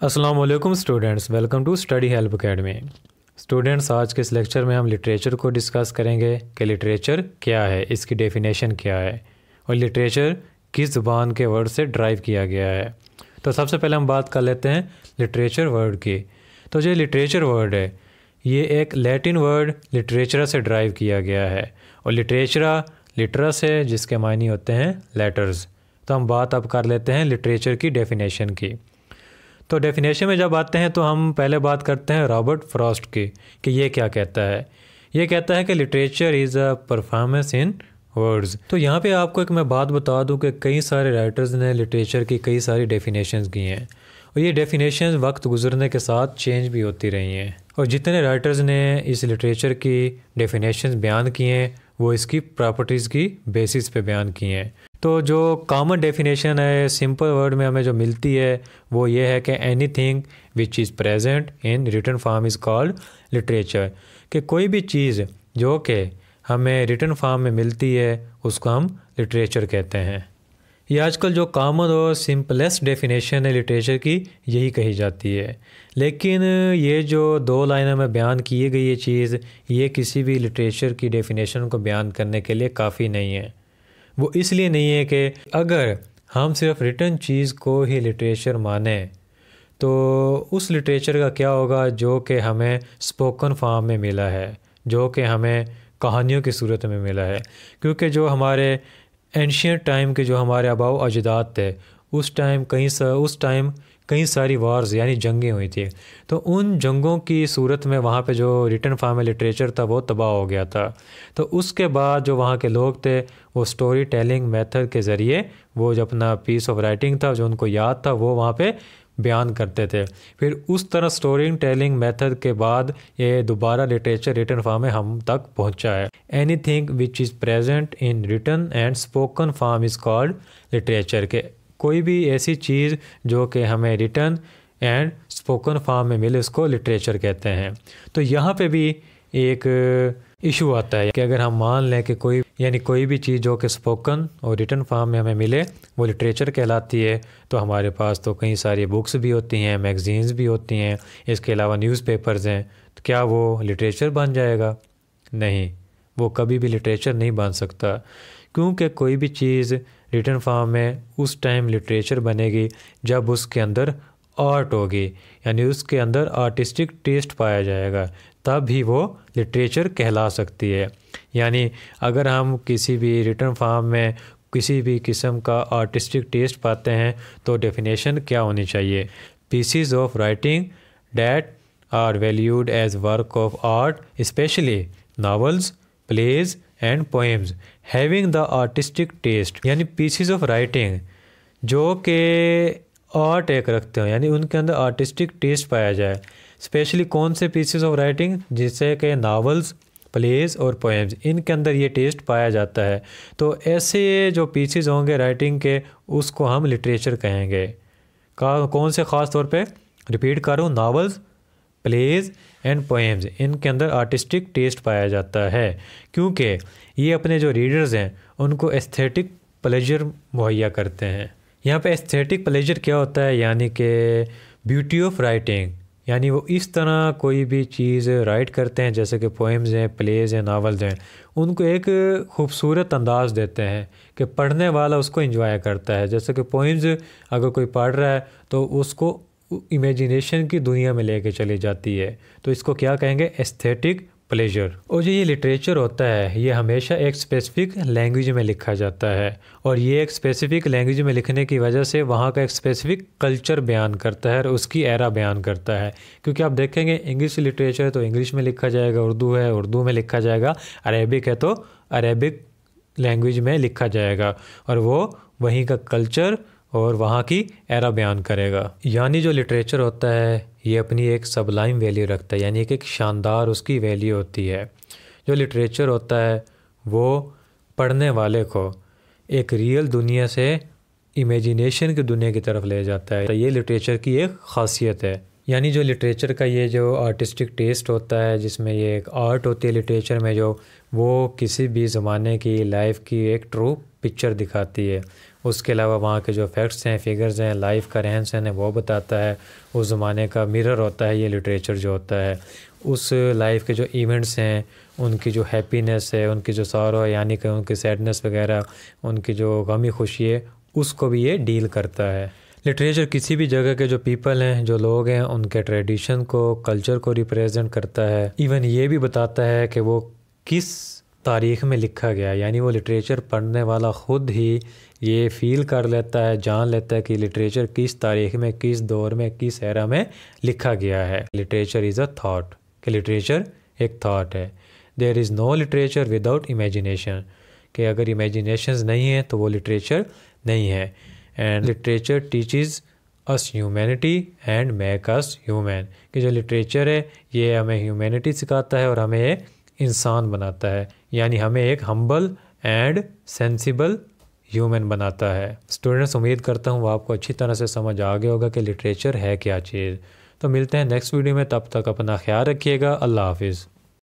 अस्सलाम वालेकुम students, welcome to Study Help Academy. Students, आज के इस लेक्चर में हम लिटरेचर को डिस्कस करेंगे कि लिटरेचर क्या है, इसकी डेफिनेशन क्या है और लिटरेचर किस ज़ुबान के वर्ड से ड्राइव किया गया है। तो सबसे पहले हम बात कर लेते हैं लिटरेचर वर्ड की। तो जो लिटरेचर वर्ड है ये एक लैटिन वर्ड लिटरेचर से ड्राइव किया गया है और लिटरेचरा लिटरस है जिसके मायने होते हैं लेटर्स। तो हम बात अब कर लेते हैं लिटरेचर की डेफिनेशन की। तो डेफिनेशन में जब आते हैं तो हम पहले बात करते हैं रॉबर्ट फ्रॉस्ट की कि ये क्या कहता है। ये कहता है कि literature is a performance in words. तो यहाँ पे आपको एक मैं बात बता दूँ कि कई सारे राइटर्स ने लिटरेचर की कई सारी डेफिनेशंस की हैं और ये डेफिनेशंस वक्त गुजरने के साथ चेंज भी होती रही हैं और जितने राइटर्स ने इस लिटरेचर की डेफिनेशंस बयान किए हैं वो इसकी प्रॉपर्टीज़ की बेसिस पे बयान किए हैं। तो जो कॉमन डेफिनेशन है सिंपल वर्ड में हमें जो मिलती है वो ये है कि anything which is present in written form is called literature. कि कोई भी चीज़ जो कि हमें रिटन फॉर्म में मिलती है उसको हम लिटरेचर कहते हैं। ये आजकल जो कॉमन और सिंपलेस्ट डेफिनेशन है लिटरेचर की यही कही जाती है, लेकिन ये जो दो लाइनों में बयान की गई ये चीज़ ये किसी भी लिटरेचर की डेफिनेशन को बयान करने के लिए काफ़ी नहीं है। वो इसलिए नहीं है कि अगर हम सिर्फ रिटन चीज़ को ही लिटरेचर माने तो उस लिटरेचर का क्या होगा जो कि हमें स्पोकन फॉर्म में मिला है, जो कि हमें कहानियों की सूरत में मिला है। क्योंकि जो हमारे एंशियंट टाइम के जो हमारे आबाओ अजदाद थे उस टाइम कई सारी वार्स यानी जंगें हुई थी। तो उन जंगों की सूरत में वहाँ पे जो रिटन फॉर्म में लिटरेचर था वो तबाह हो गया था। तो उसके बाद जो वहाँ के लोग थे वो स्टोरी टेलिंग मेथड के ज़रिए वो जो अपना पीस ऑफ राइटिंग था जो उनको याद था वो वहाँ पे बयान करते थे। फिर उस तरह स्टोरी टेलिंग मेथड के बाद ये दोबारा लिटरेचर रिटन फॉर्म में हम तक पहुंचा है। Anything which is present in written and spoken form is called literature. के कोई भी ऐसी चीज़ जो कि हमें रिटन एंड स्पोकन फॉर्म में मिले उसको लिटरेचर कहते हैं। तो यहाँ पे भी एक इशू आता है कि अगर हम मान लें कि कोई भी चीज़ जो कि स्पोकन और रिटन फॉर्म में हमें मिले वो लिटरेचर कहलाती है, तो हमारे पास तो कई सारी बुक्स भी होती हैं, मैगज़ीन्स भी होती हैं, इसके अलावा न्यूज़पेपर्स हैं। तो क्या वो लिटरेचर बन जाएगा? नहीं, वो कभी भी लिटरेचर नहीं बन सकता, क्योंकि कोई भी चीज़ रिटन फॉर्म में उस टाइम लिटरेचर बनेगी जब उसके अंदर आर्ट होगी, यानी उसके अंदर आर्टिस्टिक टेस्ट पाया जाएगा, तब ही वो लिटरेचर कहला सकती है। यानी अगर हम किसी भी रिटन फॉर्म में किसी भी किस्म का आर्टिस्टिक टेस्ट पाते हैं तो डेफिनेशन क्या होनी चाहिए? Pieces of writing that are valued as work of art specially novels, plays and poems having the artistic taste. यानी पीसीज ऑफ राइटिंग जो कि आर्ट एक रखते हो, यानी उनके अंदर आर्टिस्टिक टेस्ट पाया जाए। स्पेशली कौन से पीसेस ऑफ राइटिंग? जिससे कि नावल्स, प्लेज और पोएम्स, इनके अंदर ये टेस्ट पाया जाता है। तो ऐसे जो पीसेस होंगे राइटिंग के उसको हम लिटरेचर कहेंगे। कौन से ख़ास तौर पे रिपीट करूँ? नावल्स, प्लेज एंड पोएम्स, इनके अंदर आर्टिस्टिक टेस्ट पाया जाता है क्योंकि ये अपने जो रीडर्स हैं उनको एस्थेटिक प्लेजर मुहैया करते हैं। यहाँ पे एस्थेटिक प्लेजर क्या होता है? यानी कि ब्यूटी ऑफ राइटिंग, यानी वो इस तरह कोई भी चीज़ राइट करते हैं जैसे कि पोएम्स हैं, प्लेज हैं, नावल्स हैं, उनको एक खूबसूरत अंदाज देते हैं कि पढ़ने वाला उसको एंजॉय करता है। जैसे कि पोएम्स अगर कोई पढ़ रहा है तो उसको इमेजिनेशन की दुनिया में लेके चली जाती है, तो इसको क्या कहेंगे? Aesthetic pleasure. और जो ये लिटरेचर होता है ये हमेशा एक स्पेसिफिक लैंग्वेज में लिखा जाता है और ये एक स्पेसिफिक लैंग्वेज में लिखने की वजह से वहाँ का एक स्पेसिफिक कल्चर बयान करता है और उसकी एरा बयान करता है। क्योंकि आप देखेंगे इंग्लिश लिटरेचर है तो इंग्लिश में लिखा जाएगा, उर्दू है उर्दू में लिखा जाएगा, अरेबिक है तो अरेबिक लैंग्वेज में लिखा जाएगा और वो वहीं का कल्चर और वहाँ की एरा बयान करेगा। यानी जो लिटरेचर होता है ये अपनी एक सबलाइम वैल्यू रखता है, यानी एक शानदार उसकी वैल्यू होती है। जो लिटरेचर होता है वो पढ़ने वाले को एक रियल दुनिया से इमेजिनेशन की दुनिया की तरफ ले जाता है। ये लिटरेचर की एक ख़ासियत है। यानी जो लिटरेचर का ये जो आर्टिस्टिक टेस्ट होता है जिसमें ये एक आर्ट होती है लिटरेचर में, जो वो किसी भी ज़माने की लाइफ की एक ट्रू पिक्चर दिखाती है उसके अलावा वहाँ के जो फैक्ट्स हैं, फिगर्स हैं, लाइफ का रहन सहन है वो बताता है। उस ज़माने का मिरर होता है ये लिटरेचर जो होता है। उस लाइफ के जो इवेंट्स हैं, उनकी जो हैप्पीनेस है, उनकी जो सॉरो है यानी कि उनकी सैडनेस वगैरह, उनकी जो गमी खुशी है, उसको भी ये डील करता है। लिटरेचर किसी भी जगह के जो पीपल हैं, जो लोग हैं, उनके ट्रेडिशन को, कल्चर को रिप्रेजेंट करता है। इवन ये भी बताता है कि वो किस तारीख़ में लिखा गया है, यानी वो लिटरेचर पढ़ने वाला ख़ुद ही ये फ़ील कर लेता है, जान लेता है कि लिटरेचर किस तारीख़ में, किस दौर में, किस एरा में लिखा गया है। लिटरेचर इज़ अ थाट, कि लिटरेचर एक थाट है। There is no literature without imagination, कि अगर इमेजिनेशंस नहीं है तो वो लिटरेचर नहीं है। And literature teaches us humanity and make us human, कि जो लिटरेचर है ये हमें ह्यूमैनिटी सिखाता है और हमें एक इंसान बनाता है, यानी हमें एक हम्बल एंड सेंसिबल ह्यूमन बनाता है। स्टूडेंट्स, उम्मीद करता हूँ वो आपको अच्छी तरह से समझ आ गया होगा कि लिटरेचर है क्या चीज़। तो मिलते हैं नेक्स्ट वीडियो में, तब तक अपना ख्याल रखिएगा। अल्लाह हाफिज़।